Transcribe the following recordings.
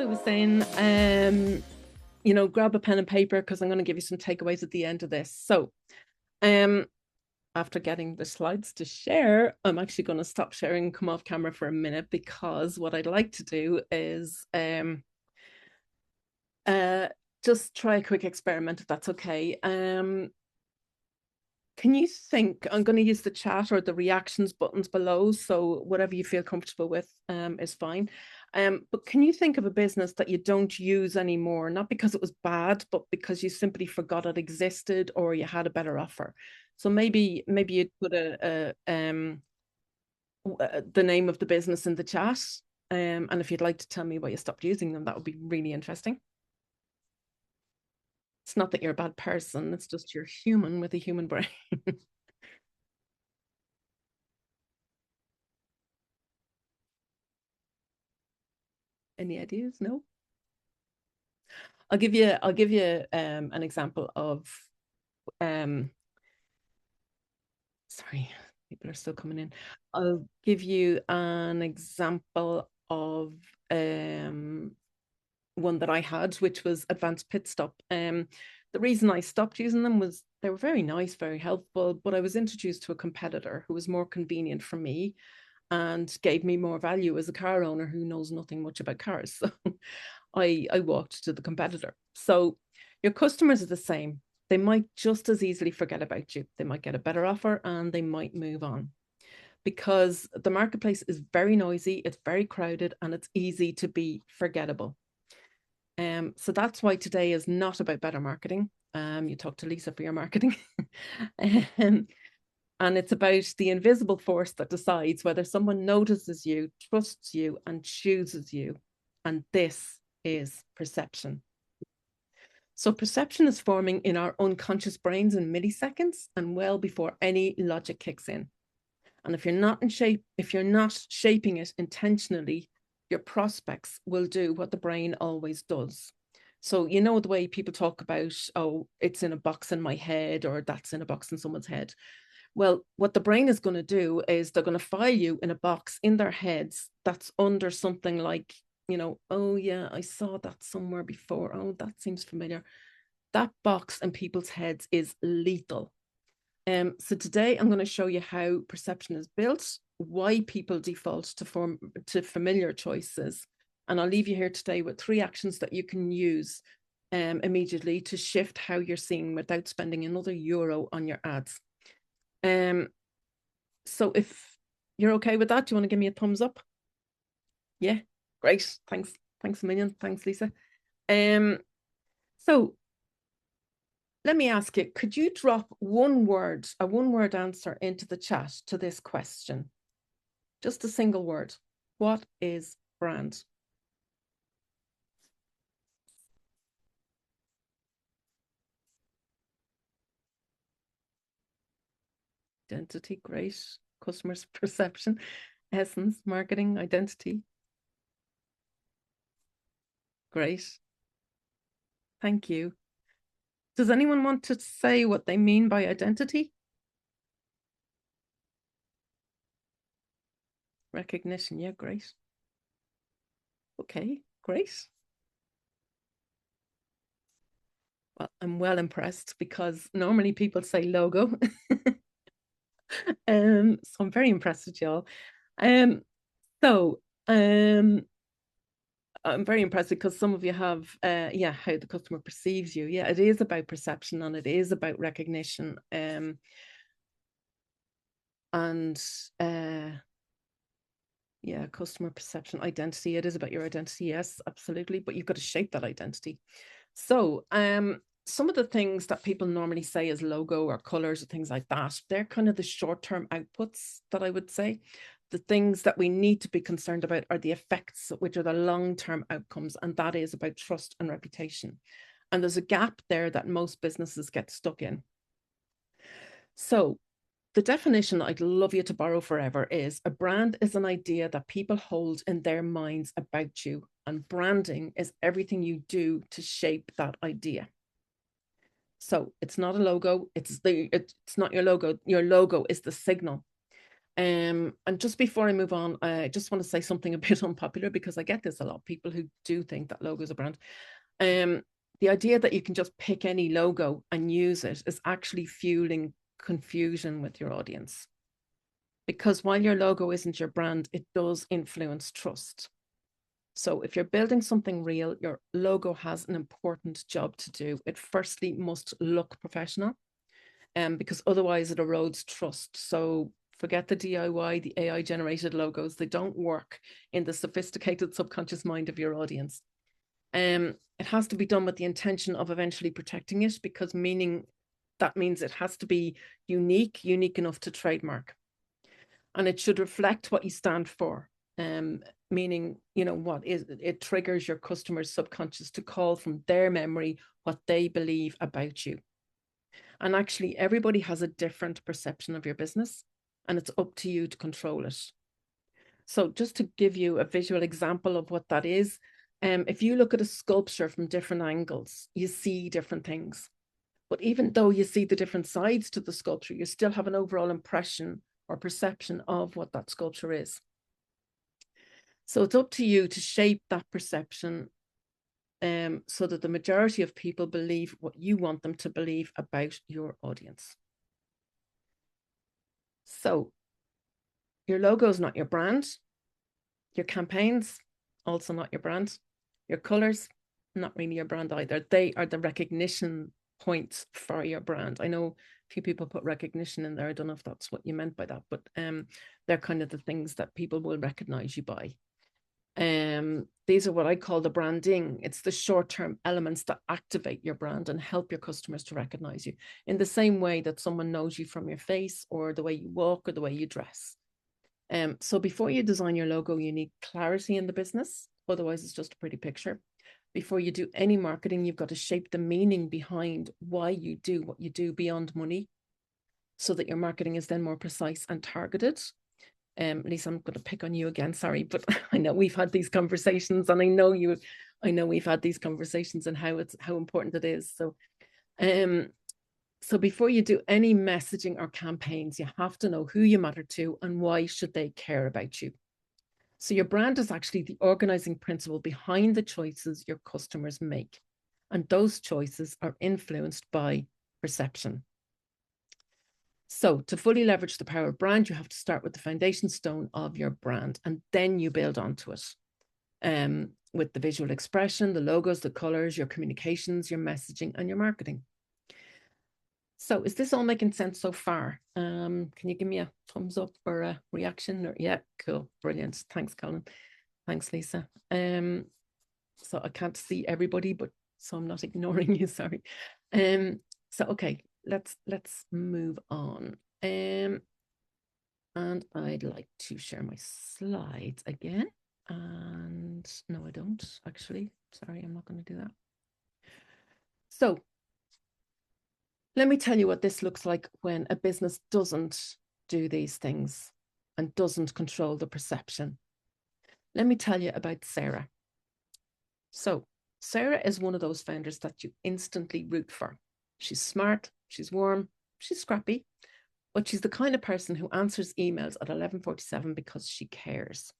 I was saying, grab a pen and paper because I'm going to give you some takeaways at the end of this. So, um, after getting the slides to share, I'm actually going to stop sharing and come off camera for a minute because what I'd like to do is just try a quick experiment, if that's okay. Can you think, I'm going to use the chat or the reactions buttons below, so whatever you feel comfortable with is fine. But can you think of a business that you don't use anymore, not because it was bad, but because you simply forgot it existed or you had a better offer? So maybe you'd put the name of the business in the chat. And if you'd like to tell me why you stopped using them, that would be really interesting. It's not that you're a bad person, it's just you're human with a human brain. Any ideas? No? I'll give you an example of sorry, people are still coming in. I'll give you an example of one that I had, which was Advanced Pit Stop. The reason I stopped using them was they were very nice, very helpful, but I was introduced to a competitor who was more convenient for me and gave me more value as a car owner who knows nothing much about cars. So I walked to the competitor. So your customers are the same. They might just as easily forget about you. They might get a better offer and they might move on because the marketplace is very noisy, it's very crowded, and it's easy to be forgettable. So that's why today is not about better marketing. You talk to Lisa for your marketing. And it's about the invisible force that decides whether someone notices you, trusts you, and chooses you. And this is perception. So perception is forming in our unconscious brains in milliseconds and well before any logic kicks in. And if you're not shaping it intentionally, your prospects will do what the brain always does. So, you know, the way people talk about, oh, it's in a box in my head, or that's in a box in someone's head. Well, what the brain is going to do is they're going to file you in a box in their heads that's under something like, oh, yeah, I saw that somewhere before. Oh, that seems familiar. That box in people's heads is lethal. So today I'm going to show you how perception is built, why people default to familiar choices. And I'll leave you here today with 3 actions that you can use immediately to shift how you're seeing without spending another euro on your ads. So if you're okay with that, do you want to give me a thumbs up? Yeah, great. Thanks a million. Thanks, Lisa. So let me ask you, could you drop a one-word answer into the chat to this question? Just a single word. What is brand? Identity, great. Customers' perception, essence, marketing, identity. Great. Thank you. Does anyone want to say what they mean by identity? Recognition, yeah, great. Okay, great. Well, I'm well impressed because normally people say logo. So I'm very impressed with y'all. So I'm very impressed because some of you have how the customer perceives you. Yeah, it is about perception and it is about recognition. And yeah, customer perception, identity. It is about your identity, yes, absolutely. But you've got to shape that identity. So some of the things that people normally say as logo or colors or things like that, they're kind of the short-term outputs that I would say. The things that we need to be concerned about are the effects, which are the long-term outcomes, and that is about trust and reputation. And there's a gap there that most businesses get stuck in. So the definition I'd love you to borrow forever is a brand is an idea that people hold in their minds about you, and branding is everything you do to shape that idea. So it's not a logo, it's not your logo. Your logo is the signal. And just before I move on, I just want to say something a bit unpopular, because I get this a lot. People who do think that logo is a brand. The idea that you can just pick any logo and use it is actually fueling confusion with your audience. Because while your logo isn't your brand, it does influence trust. So if you're building something real, your logo has an important job to do. It firstly must look professional, because otherwise it erodes trust. So forget the DIY, the AI generated logos. They don't work in the sophisticated subconscious mind of your audience. It has to be done with the intention of eventually protecting it, because that means it has to be unique enough to trademark. And it should reflect what you stand for. Meaning, what is it triggers your customer's subconscious to call from their memory what they believe about you. And actually, everybody has a different perception of your business, and it's up to you to control it. So just to give you a visual example of what that is, if you look at a sculpture from different angles, you see different things. But even though you see the different sides to the sculpture, you still have an overall impression or perception of what that sculpture is. So it's up to you to shape that perception so that the majority of people believe what you want them to believe about your audience. So your logo is not your brand. Your campaigns, also not your brand. Your colors, not really your brand either. They are the recognition points for your brand. I know a few people put recognition in there. I don't know if that's what you meant by that, but they're kind of the things that people will recognize you by. These are what I call the branding. It's the short-term elements that activate your brand and help your customers to recognize you in the same way that someone knows you from your face or the way you walk or the way you dress. So before you design your logo, you need clarity in the business. Otherwise, it's just a pretty picture. Before you do any marketing, you've got to shape the meaning behind why you do what you do beyond money, so that your marketing is then more precise and targeted. Lisa, I'm going to pick on you again, sorry, but I know we've had these conversations, and I know we've had these conversations and how important it is. So before you do any messaging or campaigns, you have to know who you matter to and why should they care about you. So your brand is actually the organizing principle behind the choices your customers make. And those choices are influenced by perception. So to fully leverage the power of brand, you have to start with the foundation stone of your brand, and then you build onto it with the visual expression, the logos, the colors, your communications, your messaging, and your marketing. So is this all making sense so far? Can you give me a thumbs up or a reaction? Or yeah, cool, brilliant. Thanks, Colin. Thanks, Lisa. So I can't see everybody, but so I'm not ignoring you, sorry. So okay, let's move on. And I'd like to share my slides again. And no, I don't actually. Sorry, I'm not going to do that. So let me tell you what this looks like when a business doesn't do these things and doesn't control the perception. Let me tell you about Sarah. So Sarah is one of those founders that you instantly root for. She's smart, she's warm, she's scrappy, but she's the kind of person who answers emails at 11:47 because she cares.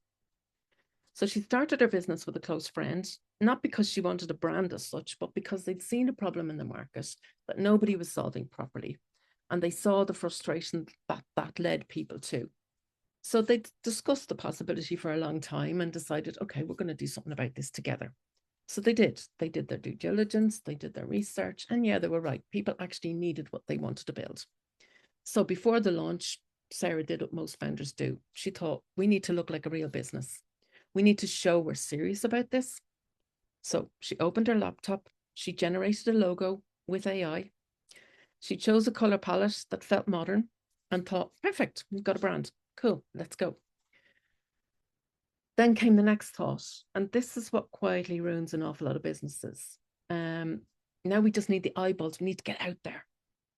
So she started her business with a close friend, not because she wanted a brand as such, but because they'd seen a problem in the market that nobody was solving properly. And they saw the frustration that led people to. So they discussed the possibility for a long time and decided, okay, we're going to do something about this together. So they did. They did their due diligence, they did their research, and yeah, they were right. People actually needed what they wanted to build. So before the launch, Sarah did what most founders do. She thought, we need to look like a real business. We need to show we're serious about this. So she opened her laptop. She generated a logo with AI. She chose a color palette that felt modern and thought, perfect, we've got a brand. Cool, let's go. Then came the next thought, and this is what quietly ruins an awful lot of businesses. Now we just need the eyeballs. We need to get out there.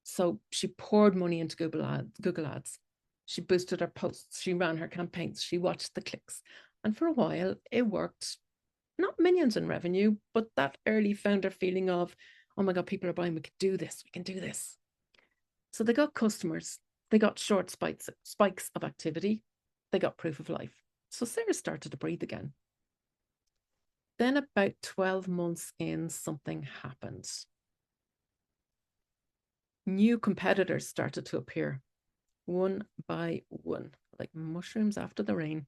So she poured money into Google Ads. She boosted her posts. She ran her campaigns. She watched the clicks. And for a while, it worked. Not millions in revenue, but that early founder feeling of, oh my God, people are buying. We can do this. We can do this. So they got customers. They got short spikes of activity. They got proof of life. So Sarah started to breathe again. Then about 12 months in, something happened. New competitors started to appear, one by one, like mushrooms after the rain.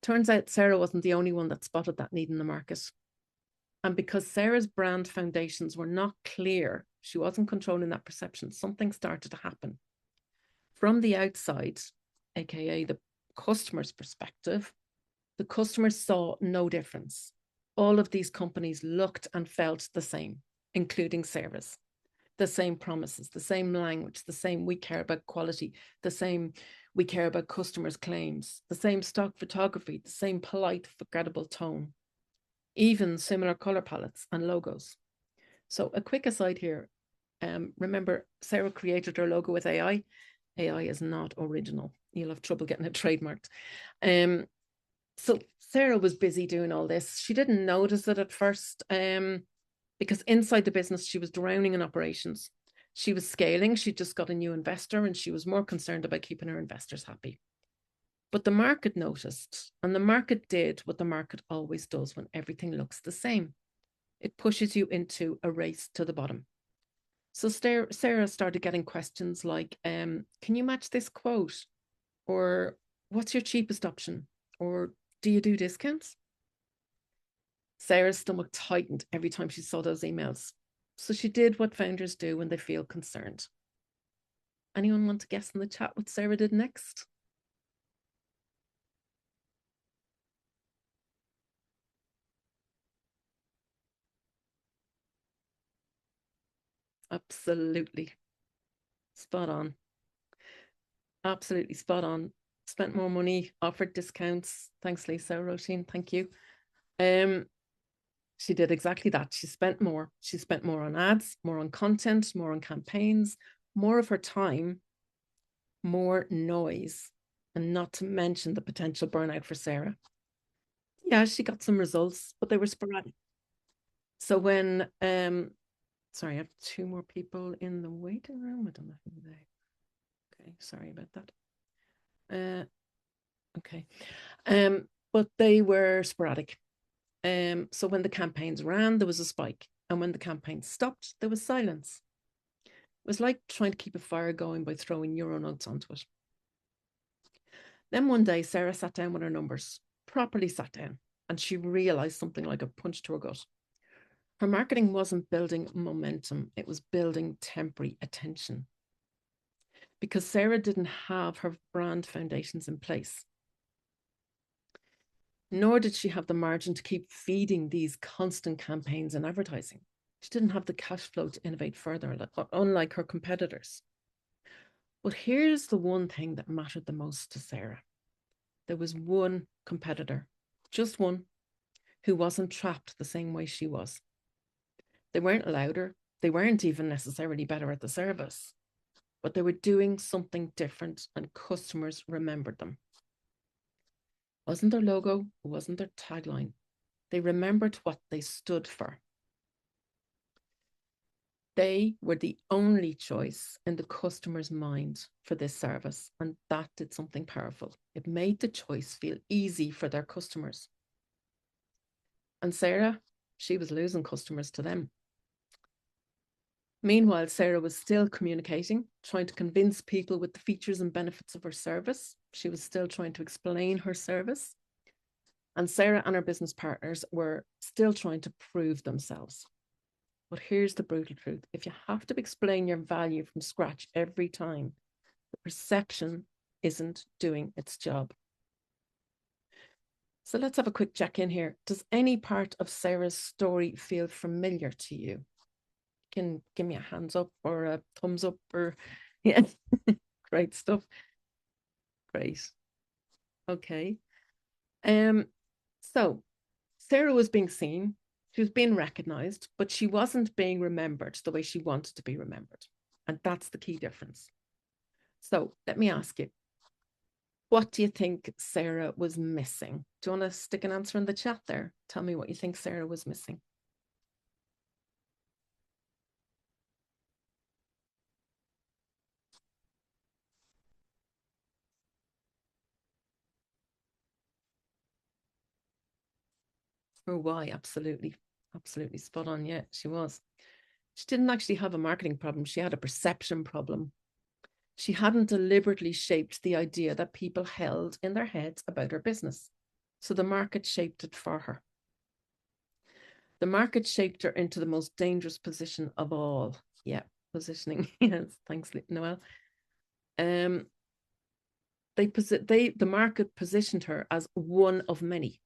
Turns out Sarah wasn't the only one that spotted that need in the market. And because Sarah's brand foundations were not clear, she wasn't controlling that perception, something started to happen. From the outside, aka the customer's perspective, the customers saw no difference. All of these companies looked and felt the same, including Sarah's. The same promises, the same language, the same we care about quality, the same we care about customers' claims, the same stock photography, the same polite, forgettable tone, even similar color palettes and logos. So a quick aside here, remember Sarah created her logo with AI. AI is not original. You'll have trouble getting it trademarked. So Sarah was busy doing all this. She didn't notice it at first because inside the business, she was drowning in operations. She was scaling. She just got a new investor and she was more concerned about keeping her investors happy. But the market noticed, and the market did what the market always does when everything looks the same. It pushes you into a race to the bottom. So Sarah started getting questions like, can you match this quote? Or what's your cheapest option? Or do you do discounts? Sarah's stomach tightened every time she saw those emails. So she did what founders do when they feel concerned. Anyone want to guess in the chat what Sarah did next? Absolutely. Spot on. Absolutely spot on. Spent more money, offered discounts. Thanks, Lisa Roisin. Thank you. She did exactly that. She spent more. She spent more on ads, more on content, more on campaigns, more of her time, more noise, and not to mention the potential burnout for Sarah. Yeah, she got some results, but they were sporadic. So when, sorry, I have two more people in the waiting room. I don't know who they. Okay, sorry about that. Okay, but they were sporadic. So when the campaigns ran, there was a spike, and when the campaign stopped, there was silence. It was like trying to keep a fire going by throwing euro notes onto it. Then one day, Sarah sat down with her numbers, properly sat down, and she realized something like a punch to her gut. Her marketing wasn't building momentum, it was building temporary attention. Because Sarah didn't have her brand foundations in place. Nor did she have the margin to keep feeding these constant campaigns and advertising. She didn't have the cash flow to innovate further, unlike her competitors. But here's the one thing that mattered the most to Sarah. There was one competitor, just one, who wasn't trapped the same way she was. They weren't louder. They weren't even necessarily better at the service, but they were doing something different and customers remembered them. It wasn't their logo, it wasn't their tagline. They remembered what they stood for. They were the only choice in the customer's mind for this service, and that did something powerful. It made the choice feel easy for their customers. And Sarah, she was losing customers to them. Meanwhile, Sarah was still communicating, trying to convince people with the features and benefits of her service. She was still trying to explain her service. And Sarah and her business partners were still trying to prove themselves. But here's the brutal truth. If you have to explain your value from scratch every time, the perception isn't doing its job. So let's have a quick check in here. Does any part of Sarah's story feel familiar to you? You can give me a hands up or a thumbs up or, yeah, great stuff. Great. Okay. So Sarah was being seen. She was being recognized, but she wasn't being remembered the way she wanted to be remembered. And that's the key difference. So let me ask you, what do you think Sarah was missing? Do you want to stick an answer in the chat there? Tell me what you think Sarah was missing. Or why? Absolutely. Absolutely spot on. Yeah, she was. She didn't actually have a marketing problem. She had a perception problem. She hadn't deliberately shaped the idea that people held in their heads about her business. So the market shaped it for her. The market shaped her into the most dangerous position of all. Yeah, positioning. Yes, thanks, Noelle. The market positioned her as one of many.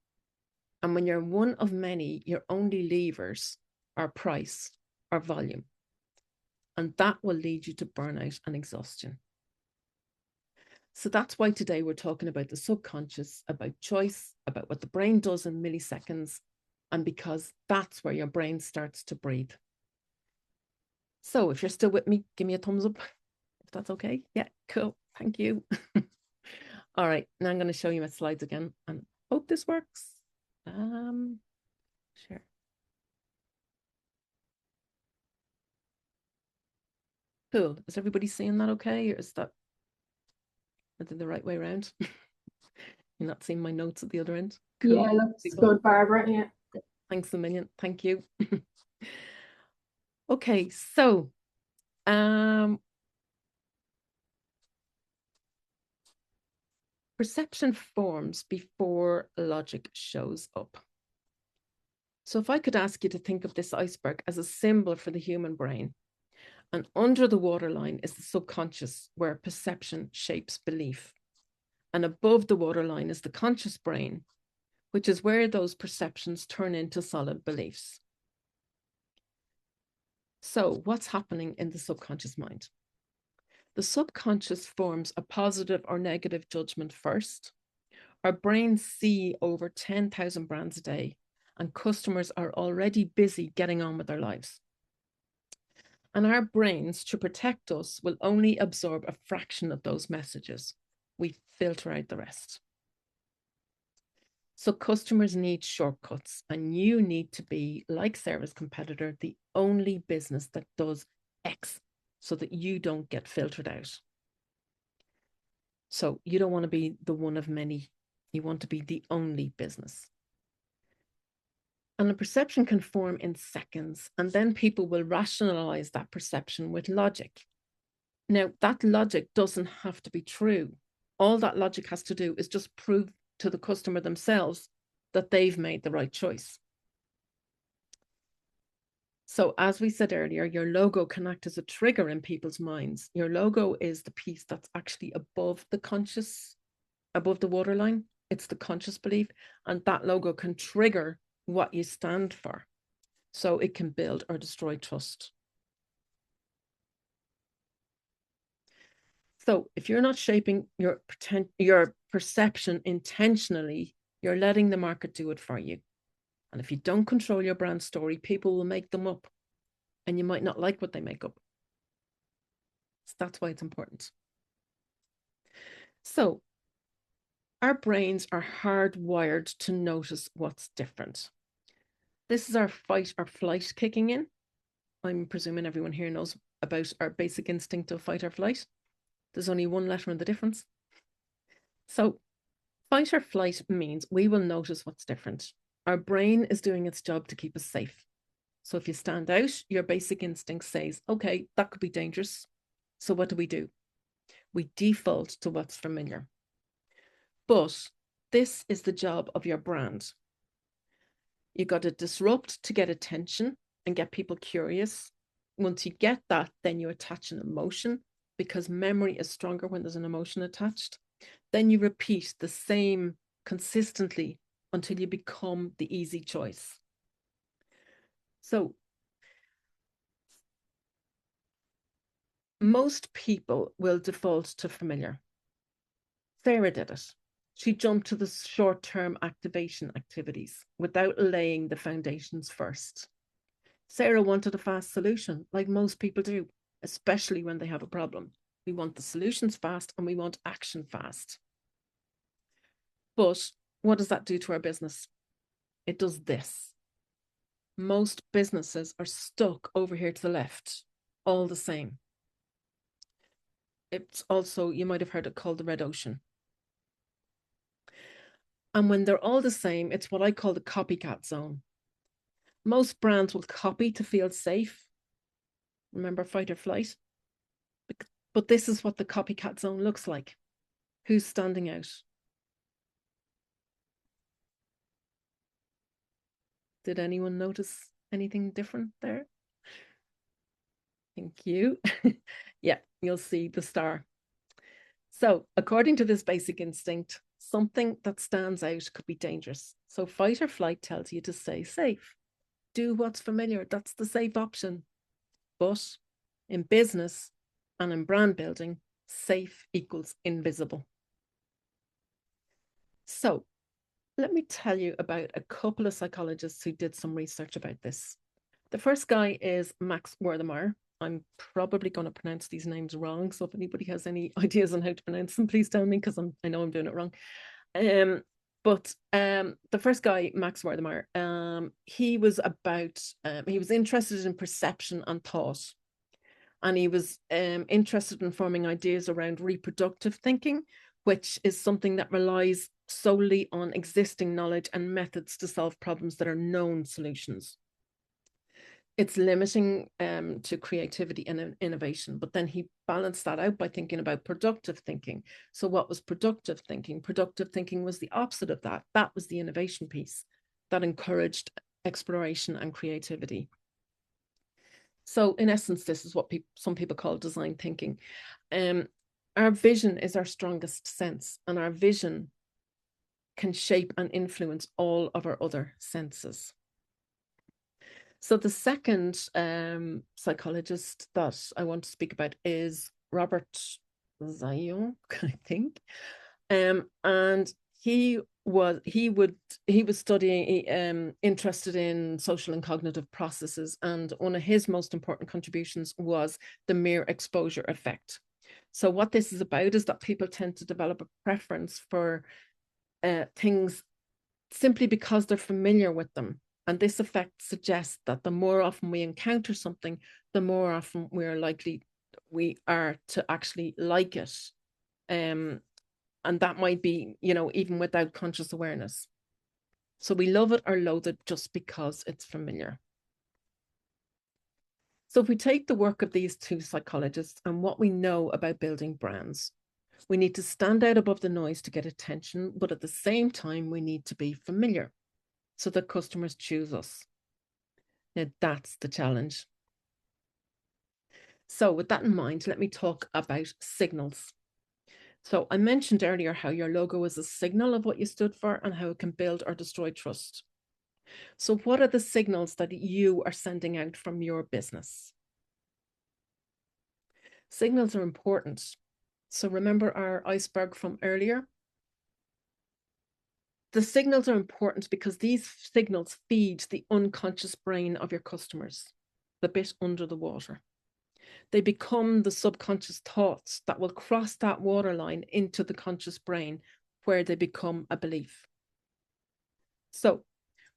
And when you're one of many, your only levers are price or volume. And that will lead you to burnout and exhaustion. So that's why today we're talking about the subconscious, about choice, about what the brain does in milliseconds, and because that's where your brain starts to breathe. So if you're still with me, give me a thumbs up, if that's okay. Yeah, cool. Thank you. All right, now I'm going to show you my slides again and hope this works. Sure. Cool. Is everybody seeing that okay? Or is that the right way around? You're not seeing my notes at the other end? Cool. Yeah, looks good, Barbara. Yeah. Thanks a million. Thank you. Okay, so perception forms before logic shows up. So if I could ask you to think of this iceberg as a symbol for the human brain, and under the waterline is the subconscious, where perception shapes belief. And above the waterline is the conscious brain, which is where those perceptions turn into solid beliefs. So what's happening in the subconscious mind? The subconscious forms a positive or negative judgment first. Our brains see over 10,000 brands a day, and customers are already busy getting on with their lives. And our brains, to protect us, will only absorb a fraction of those messages. We filter out the rest. So customers need shortcuts, and you need to be, like Sarah's competitor, the only business that does X so that you don't get filtered out. So you don't want to be the one of many. You want to be the only business. And a perception can form in seconds, and then people will rationalize that perception with logic. Now, that logic doesn't have to be true. All that logic has to do is just prove to the customer themselves that they've made the right choice. So as we said earlier, your logo can act as a trigger in people's minds. Your logo is the piece that's actually above the conscious, above the waterline. It's the conscious belief, and that logo can trigger what you stand for. So it can build or destroy trust. So if you're not shaping your perception intentionally, you're letting the market do it for you. And if you don't control your brand story, people will make them up, and you might not like what they make up. So that's why it's important. So our brains are hardwired to notice what's different. This is our fight or flight kicking in. I'm presuming everyone here knows about our basic instinct of fight or flight. There's only one letter in the difference. So fight or flight means we will notice what's different. Our brain is doing its job to keep us safe. So if you stand out, your basic instinct says, okay, that could be dangerous. So what do? We default to what's familiar. But this is the job of your brand. You got to disrupt to get attention and get people curious. Once you get that, then you attach an emotion, because memory is stronger when there's an emotion attached. Then you repeat the same consistently until you become the easy choice. So most people will default to familiar. Sarah did it. She jumped to the short-term activation activities without laying the foundations first. Sarah wanted a fast solution, like most people do, especially when they have a problem. We want the solutions fast and we want action fast. But what does that do to our business? It does this. Most businesses are stuck over here to the left, all the same. It's also, you might have heard it called the red ocean. And when they're all the same, it's what I call the copycat zone. Most brands will copy to feel safe. Remember fight or flight? But this is what the copycat zone looks like. Who's standing out? Did anyone notice anything different there? Thank you. Yeah, you'll see the star. So according to this basic instinct, something that stands out could be dangerous. So fight or flight tells you to stay safe. Do what's familiar. That's the safe option. But in business and in brand building, safe equals invisible. So let me tell you about a couple of psychologists who did some research about this. The first guy is Max Wertheimer. I'm probably going to pronounce these names wrong. So if anybody has any ideas on how to pronounce them, please tell me, because I know I'm doing it wrong. But the first guy, Max Wertheimer, he was interested in perception and thought. And he was interested in forming ideas around reproductive thinking, which is something that relies solely on existing knowledge and methods to solve problems that are known solutions. It's limiting to creativity and innovation. But then he balanced that out by thinking about productive thinking. So what was productive thinking? Productive thinking was the opposite of that. That was the innovation piece that encouraged exploration and creativity. So in essence, this is what some people call design thinking. Our vision is our strongest sense, and our vision can shape and influence all of our other senses. So the second psychologist that I want to speak about is Robert Zion, I think. And he was studying, interested in social and cognitive processes, and one of his most important contributions was the mere exposure effect. So what this is about is that people tend to develop a preference for things simply because they're familiar with them. And this effect suggests that the more often we encounter something, the more often we are to actually like it. And that might be, even without conscious awareness. So we love it or loathe it just because it's familiar. So if we take the work of these two psychologists and what we know about building brands, we need to stand out above the noise to get attention, but at the same time, we need to be familiar so that customers choose us. Now, that's the challenge. So with that in mind, let me talk about signals. So I mentioned earlier how your logo is a signal of what you stood for and how it can build or destroy trust. So what are the signals that you are sending out from your business? Signals are important. So remember our iceberg from earlier? The signals are important because these signals feed the unconscious brain of your customers, the bit under the water. They become the subconscious thoughts that will cross that waterline into the conscious brain, where they become a belief. So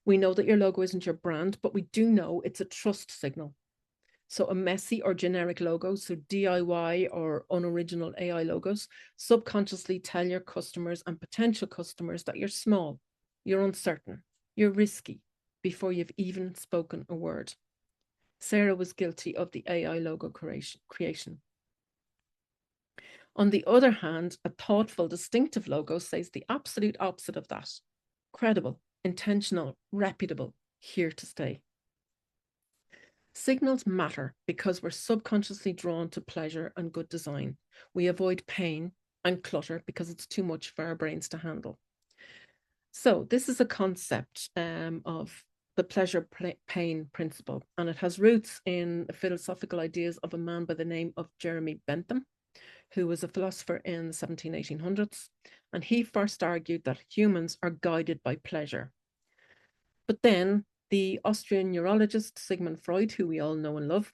we know that your logo isn't your brand, but we do know it's a trust signal. So a messy or generic logo, so DIY or unoriginal AI logos, subconsciously tell your customers and potential customers that you're small, you're uncertain, you're risky before you've even spoken a word. Sarah was guilty of the AI logo creation. On the other hand, a thoughtful, distinctive logo says the absolute opposite of that. Credible, intentional, reputable, here to stay. Signals matter because we're subconsciously drawn to pleasure and good design. We avoid pain and clutter because it's too much for our brains to handle. So this is a concept of the pleasure-pain principle, and it has roots in the philosophical ideas of a man by the name of Jeremy Bentham, who was a philosopher in the 1800s, and he first argued that humans are guided by pleasure. But then the Austrian neurologist Sigmund Freud, who we all know and love,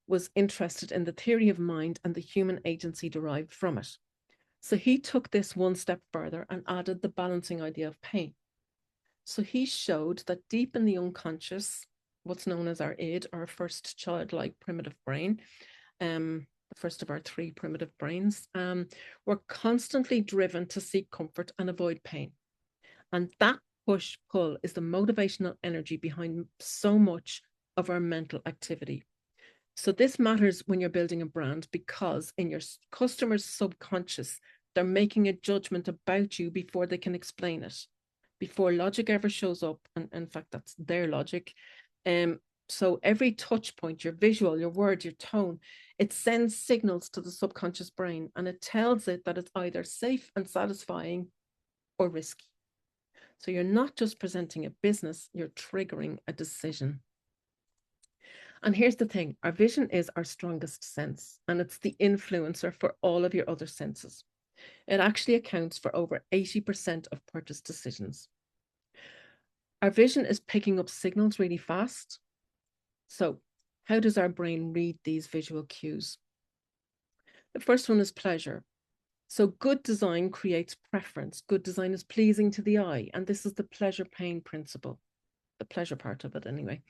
was interested in the theory of mind and the human agency derived from it. So he took this one step further and added the balancing idea of pain. So he showed that deep in the unconscious, what's known as our id, our first childlike primitive brain, the first of our three primitive brains, we're constantly driven to seek comfort and avoid pain. And that push-pull is the motivational energy behind so much of our mental activity. So this matters when you're building a brand, because in your customer's subconscious, they're making a judgment about you before they can explain it, before logic ever shows up. And in fact, that's their logic. So every touch point, your visual, your word, your tone, it sends signals to the subconscious brain, and it tells it that it's either safe and satisfying or risky. So you're not just presenting a business, you're triggering a decision. And here's the thing, our vision is our strongest sense, and it's the influencer for all of your other senses. It actually accounts for over 80% of purchase decisions. Our vision is picking up signals really fast. So how does our brain read these visual cues? The first one is pleasure. So good design creates preference. Good design is pleasing to the eye. And this is the pleasure pain principle, the pleasure part of it anyway.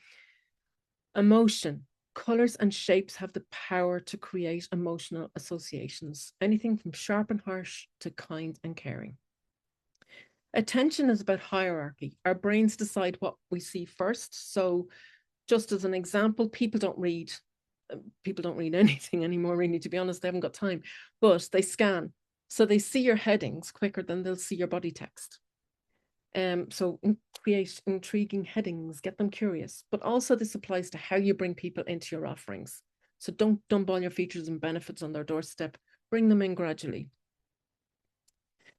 Emotion. Colors and shapes have the power to create emotional associations, anything from sharp and harsh to kind and caring. Attention is about hierarchy. Our brains decide what we see first. So just as an example, people don't read anything anymore, really, to be honest. They haven't got time, but they scan. So they see your headings quicker than they'll see your body text. So create intriguing headings, get them curious. But also this applies to how you bring people into your offerings. So don't dump all your features and benefits on their doorstep. Bring them in gradually.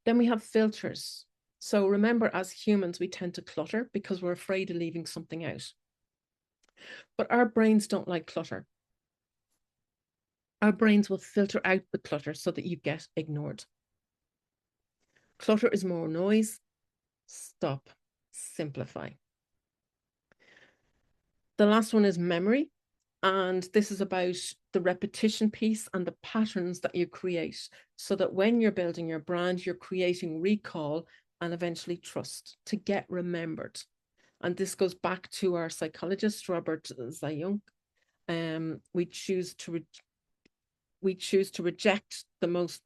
Then we have filters. So remember, as humans, we tend to clutter because we're afraid of leaving something out. But our brains don't like clutter. Our brains will filter out the clutter so that you get ignored. Clutter is more noise. Stop. Simplify. The last one is memory. And this is about the repetition piece and the patterns that you create, so that when you're building your brand, you're creating recall and eventually trust to get remembered. And this goes back to our psychologist, Robert Zayung. We choose to reject the most,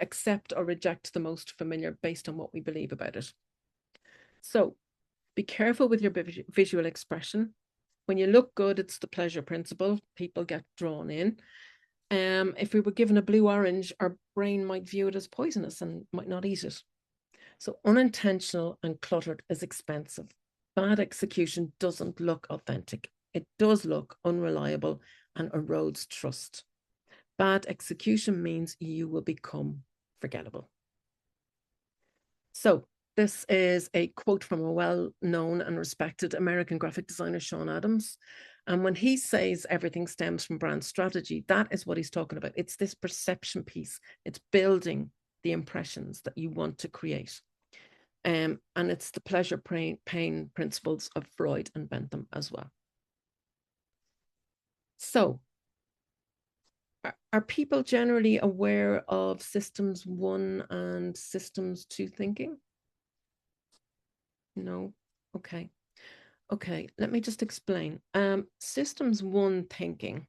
accept or reject the most familiar based on what we believe about it. So be careful with your visual expression. When you look good, it's the pleasure principle. People get drawn in. If we were given a blue orange, our brain might view it as poisonous and might not eat it. So unintentional and cluttered is expensive. Bad execution doesn't look authentic. It does look unreliable and erodes trust. Bad execution means you will become forgettable. So this is a quote from a well-known and respected American graphic designer, Sean Adams. And when he says everything stems from brand strategy, that is what he's talking about. It's this perception piece. It's building the impressions that you want to create. And it's the pleasure pain principles of Freud and Bentham as well. So are people generally aware of systems 1 and systems 2 thinking? No. Okay. Let me just explain. Systems 1 thinking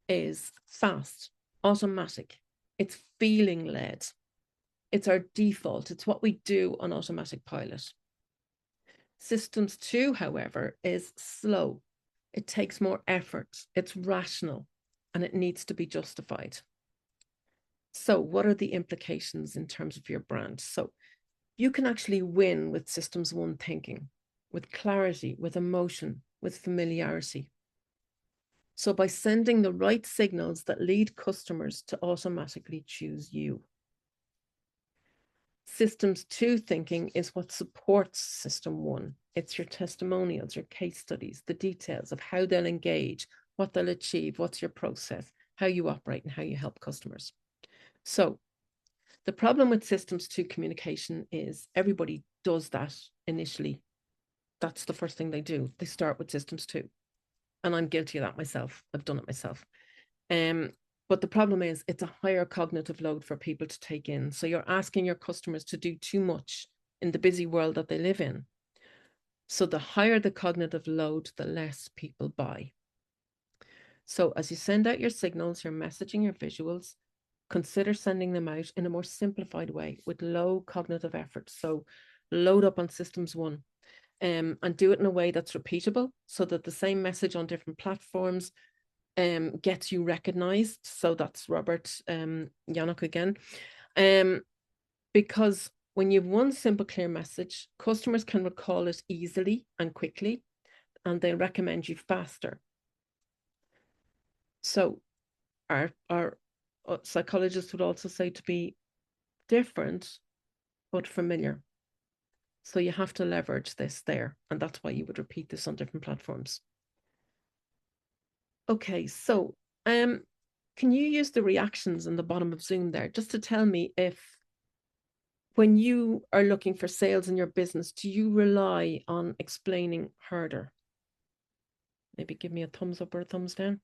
is fast, automatic. It's feeling led. It's our default. It's what we do on automatic pilot. Systems 2, however, is slow. It takes more effort. It's rational, and it needs to be justified. So what are the implications in terms of your brand? So you can actually win with systems 1 thinking, with clarity, with emotion, with familiarity. So by sending the right signals that lead customers to automatically choose you. Systems 2 thinking is what supports system 1. It's your testimonials, your case studies, the details of how they'll engage, what they'll achieve, what's your process, how you operate, and how you help customers. So the problem with systems 2 communication is everybody does that initially. That's the first thing they do. They start with systems 2. And I'm guilty of that myself. I've done it myself. But the problem is it's a higher cognitive load for people to take in. So you're asking your customers to do too much in the busy world that they live in. So the higher the cognitive load, the less people buy. So as you send out your signals, your messaging, your visuals, consider sending them out in a more simplified way with low cognitive effort. So load up on systems one, and do it in a way that's repeatable so that the same message on different platforms gets you recognized. So that's Robert Yannock again. Because when you have one simple, clear message, customers can recall it easily and quickly, and they'll recommend you faster. So our psychologists would also say to be different, but familiar. So you have to leverage this there, and that's why you would repeat this on different platforms. Okay, so can you use the reactions in the bottom of Zoom there just to tell me if when you are looking for sales in your business, do you rely on explaining harder? Maybe give me a thumbs up or a thumbs down.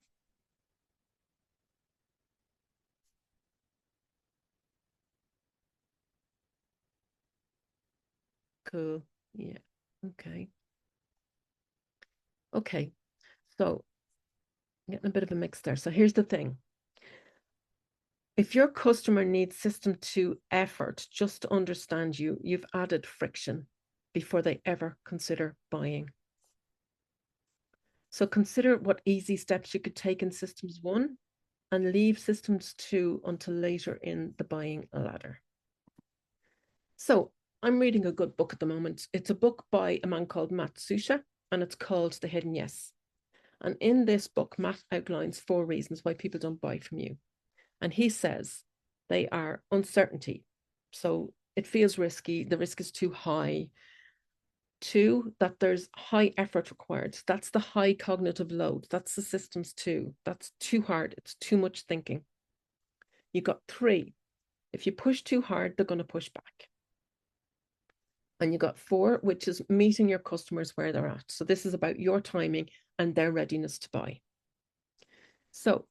Cool. Yeah. Okay. Okay. So I'm getting a bit of a mix there. So here's the thing. If your customer needs system 2 effort just to understand you, you've added friction before they ever consider buying. So consider what easy steps you could take in systems 1 and leave systems 2 until later in the buying ladder. So I'm reading a good book at the moment. It's a book by a man called Matt Susha, and it's called The Hidden Yes. And in this book, Matt outlines 4 reasons why people don't buy from you. And he says they are uncertainty. So it feels risky. The risk is too high. 2, that there's high effort required. That's the high cognitive load. That's the systems 2. That's too hard. It's too much thinking. You got 3. If you push too hard, they're going to push back. And you got 4, which is meeting your customers where they're at. So this is about your timing and their readiness to buy. So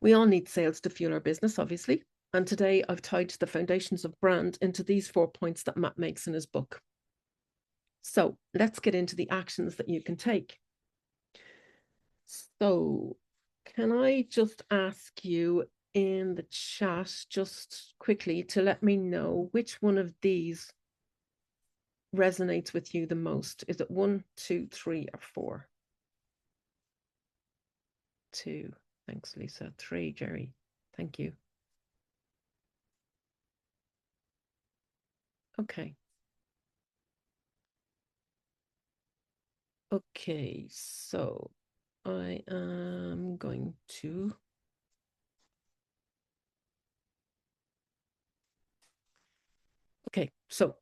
we all need sales to fuel our business, obviously. And today I've tied the foundations of brand into these 4 points that Matt makes in his book. So let's get into the actions that you can take. So can I just ask you in the chat just quickly to let me know which one of these resonates with you the most? Is it 1, 2, 3, or 4? 2. Thanks, Lisa. 3, Jerry. Thank you. Okay. Okay, so I am going to okay, so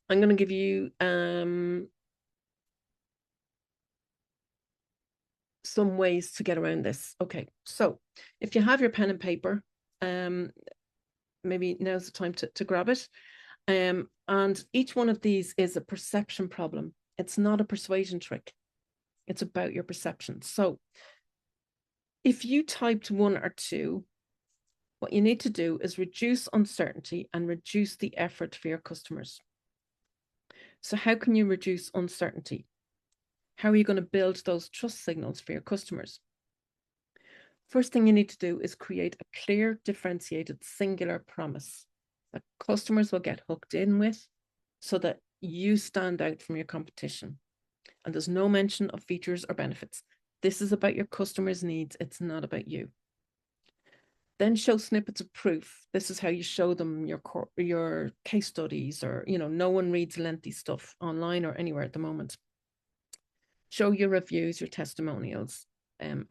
I'm going to give you some ways to get around this. Okay, so if you have your pen and paper, maybe now's the time to grab it. And each one of these is a perception problem. It's not a persuasion trick. It's about your perception. So if you typed 1 or 2, what you need to do is reduce uncertainty and reduce the effort for your customers. So how can you reduce uncertainty? How are you going to build those trust signals for your customers? First thing you need to do is create a clear, differentiated, singular promise that customers will get hooked in with so that you stand out from your competition. And there's no mention of features or benefits. This is about your customers' needs. It's not about you. Then show snippets of proof. This is how you show them your case studies, or, no one reads lengthy stuff online or anywhere at the moment. Show your reviews, your testimonials,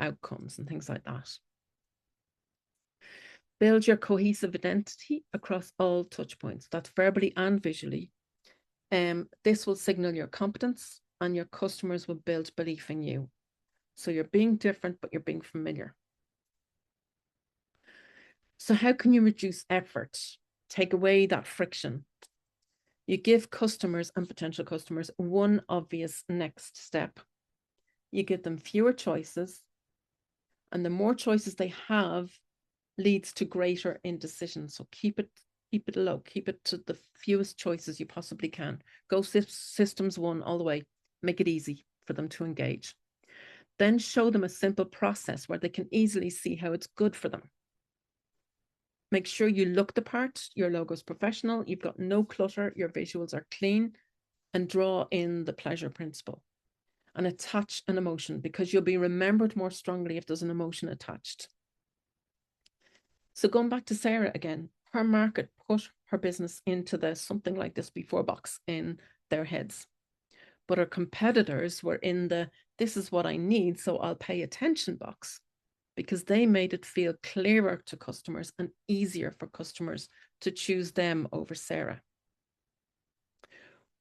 outcomes and things like that. Build your cohesive identity across all touch points. That's verbally and visually. This will signal your competence, and your customers will build belief in you. So you're being different, but you're being familiar. So how can you reduce effort? Take away that friction. You give customers and potential customers one obvious next step. You give them fewer choices, and the more choices they have leads to greater indecision. So keep it low, keep it to the fewest choices you possibly can. Go systems 1 all the way. Make it easy for them to engage. Then show them a simple process where they can easily see how it's good for them. Make sure you look the part, your logo's professional, you've got no clutter, your visuals are clean, and draw in the pleasure principle. And attach an emotion, because you'll be remembered more strongly if there's an emotion attached. So going back to Sarah again, her market put her business into the something like this before box in their heads. But her competitors were in the this is what I need, so I'll pay attention box, because they made it feel clearer to customers and easier for customers to choose them over Sarah.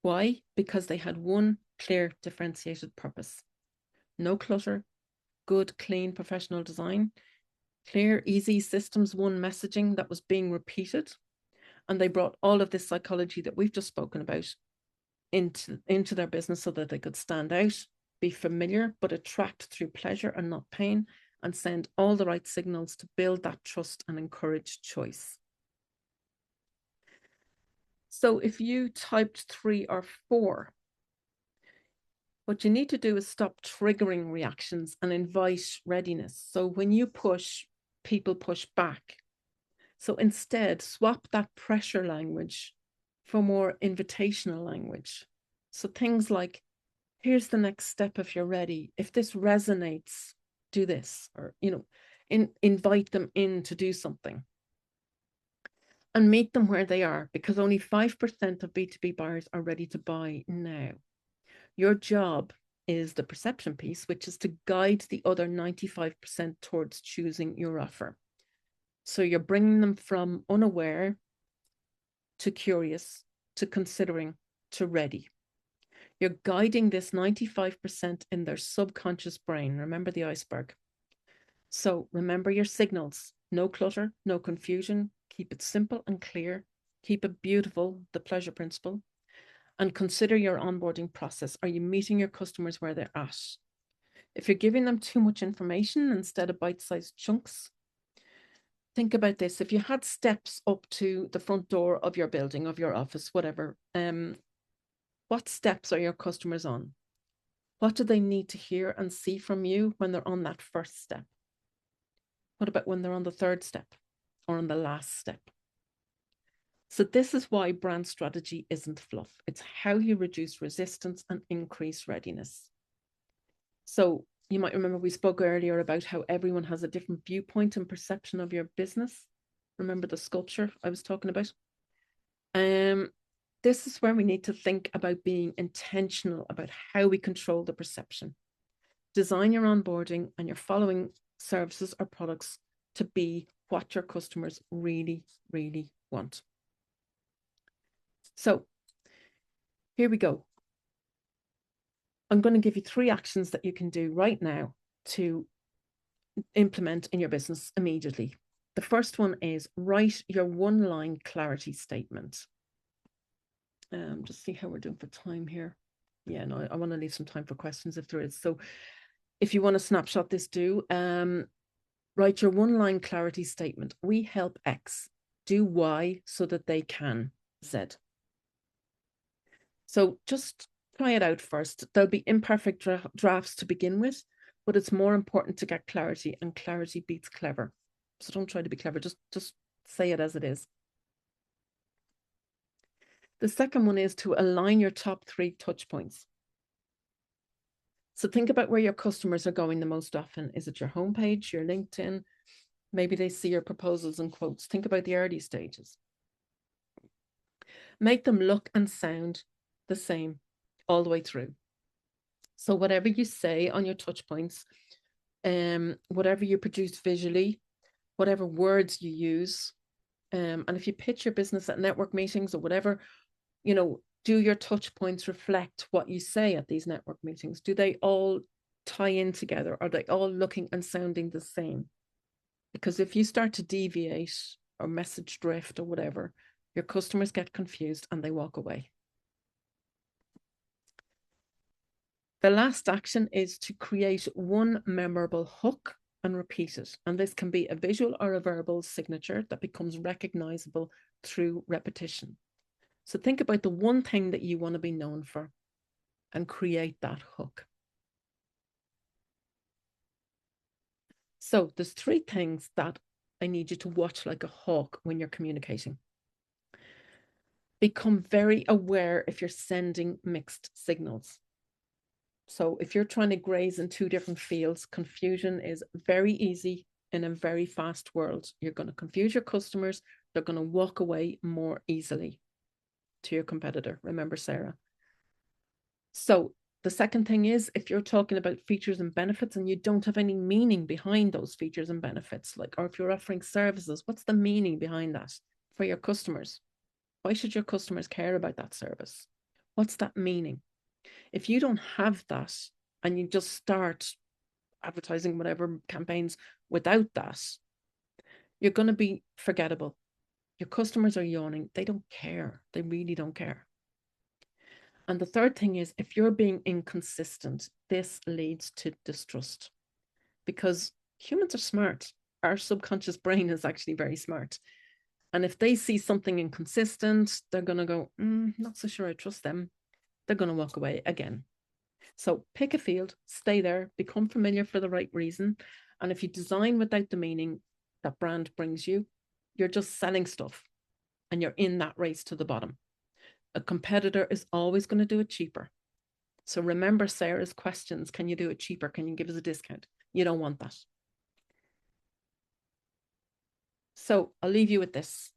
Why? Because they had one clear, differentiated purpose. No clutter, good, clean, professional design, clear, easy systems one messaging that was being repeated. And they brought all of this psychology that we've just spoken about into their business so that they could stand out, be familiar, but attract through pleasure and not pain, and send all the right signals to build that trust and encourage choice. So if you typed 3 or 4, what you need to do is stop triggering reactions and invite readiness. So when you push, people push back. So instead, swap that pressure language for more invitational language. So things like, here's the next step if you're ready. If this resonates, do this, or, invite them in to do something. And meet them where they are, because only 5% of B2B buyers are ready to buy now. Your job is the perception piece, which is to guide the other 95% towards choosing your offer. So you're bringing them from unaware to curious, to considering, to ready. You're guiding this 95% in their subconscious brain. Remember the iceberg. So remember your signals. No clutter, no confusion. Keep it simple and clear. Keep it beautiful, the pleasure principle. And consider your onboarding process. Are you meeting your customers where they're at? If you're giving them too much information instead of bite-sized chunks, think about this. If you had steps up to the front door of your building, of your office, whatever, what steps are your customers on? What do they need to hear and see from you when they're on that first step? What about when they're on the third step or on the last step? So this is why brand strategy isn't fluff. It's how you reduce resistance and increase readiness. So you might remember we spoke earlier about how everyone has a different viewpoint and perception of your business. Remember the sculpture I was talking about? This is where we need to think about being intentional about how we control the perception. Design your onboarding and your following services or products to be what your customers really, really want. So here we go. I'm going to give you 3 actions that you can do right now to implement in your business immediately. The first one is write your 1-line clarity statement. Just see how we're doing for time here. Yeah, no, I want to leave some time for questions if there is. So if you want to snapshot this, do write your 1-line clarity statement. We help X do Y so that they can Z. So just try it out first. There'll be imperfect drafts to begin with, but it's more important to get clarity, and clarity beats clever. So don't try to be clever, just say it as it is. The second one is to align your top 3 touch points. So think about where your customers are going the most often. Is it your homepage, your LinkedIn? Maybe they see your proposals and quotes. Think about the early stages. Make them look and sound the same all the way through. So whatever you say on your touch points, whatever you produce visually, whatever words you use, and if you pitch your business at network meetings or whatever, do your touch points reflect what you say at these network meetings? Do they all tie in together? Are they all looking and sounding the same? Because if you start to deviate or message drift or whatever, your customers get confused and they walk away. The last action is to create one memorable hook and repeat it. And this can be a visual or a verbal signature that becomes recognizable through repetition. So think about the one thing that you want to be known for and create that hook. So there's 3 things that I need you to watch like a hawk when you're communicating. Become very aware if you're sending mixed signals. So if you're trying to graze in two different fields, confusion is very easy in a very fast world. You're going to confuse your customers. They're going to walk away more easily to your competitor. Remember, Sarah. So the second thing is, if you're talking about features and benefits and you don't have any meaning behind those features and benefits, like, or if you're offering services, what's the meaning behind that for your customers? Why should your customers care about that service? What's that meaning? If you don't have that and you just start advertising whatever campaigns without that, you're going to be forgettable. Your customers are yawning. They don't care. They really don't care. And the third thing is, if you're being inconsistent, this leads to distrust, because humans are smart. Our subconscious brain is actually very smart. And if they see something inconsistent, they're going to go, not so sure I trust them. They're going to walk away again. So pick a field, stay there, become familiar for the right reason. And if you design without the meaning that brand brings you, you're just selling stuff and you're in that race to the bottom. A competitor is always going to do it cheaper. So remember Sarah's questions. Can you do it cheaper? Can you give us a discount? You don't want that. So I'll leave you with this.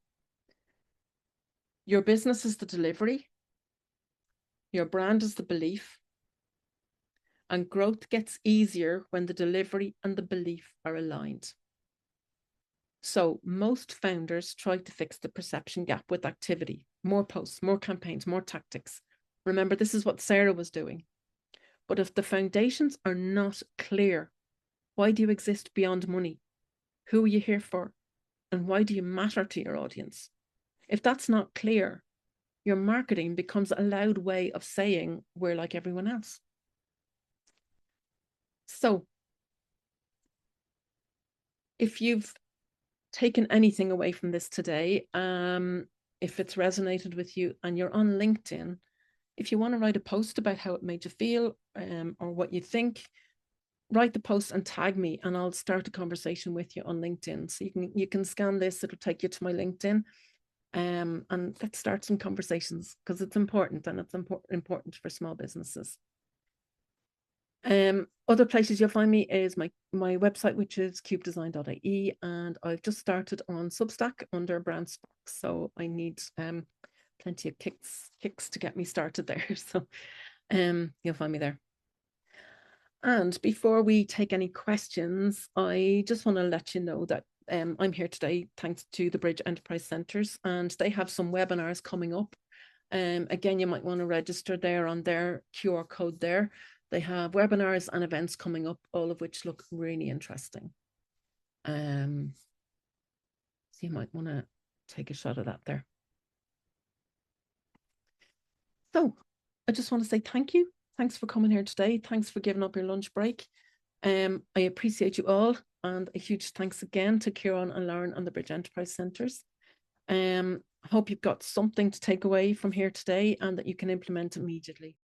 Your business is the delivery. Your brand is the belief. And growth gets easier when the delivery and the belief are aligned. So most founders try to fix the perception gap with activity, more posts, more campaigns, more tactics. Remember, this is what Sarah was doing. But if the foundations are not clear, why do you exist beyond money? Who are you here for? And why do you matter to your audience? If that's not clear, your marketing becomes a loud way of saying we're like everyone else. So if you've taken anything away from this today, if it's resonated with you and you're on LinkedIn, if you want to write a post about how it made you feel or what you think, write the post and tag me and I'll start a conversation with you on LinkedIn. So you can scan this, it'll take you to my LinkedIn, and let's start some conversations, because it's important, and it's important for small businesses. Other places you'll find me is my website, which is cubedesign.ie, and I've just started on Substack under Brand Sparks, so I need plenty of kicks to get me started there. So you'll find me there. And before we take any questions, I just want to let you know that I'm here today thanks to the Bridge Enterprise Centres, and they have some webinars coming up. Again, you might want to register there on their QR code there. They have webinars and events coming up, all of which look really interesting. So you might want to take a shot at that there. So I just want to say thank you. Thanks for coming here today. Thanks for giving up your lunch break. I appreciate you all, and a huge thanks again to Kieran and Lauren and the Bridge Enterprise Centres. I hope you've got something to take away from here today and that you can implement immediately.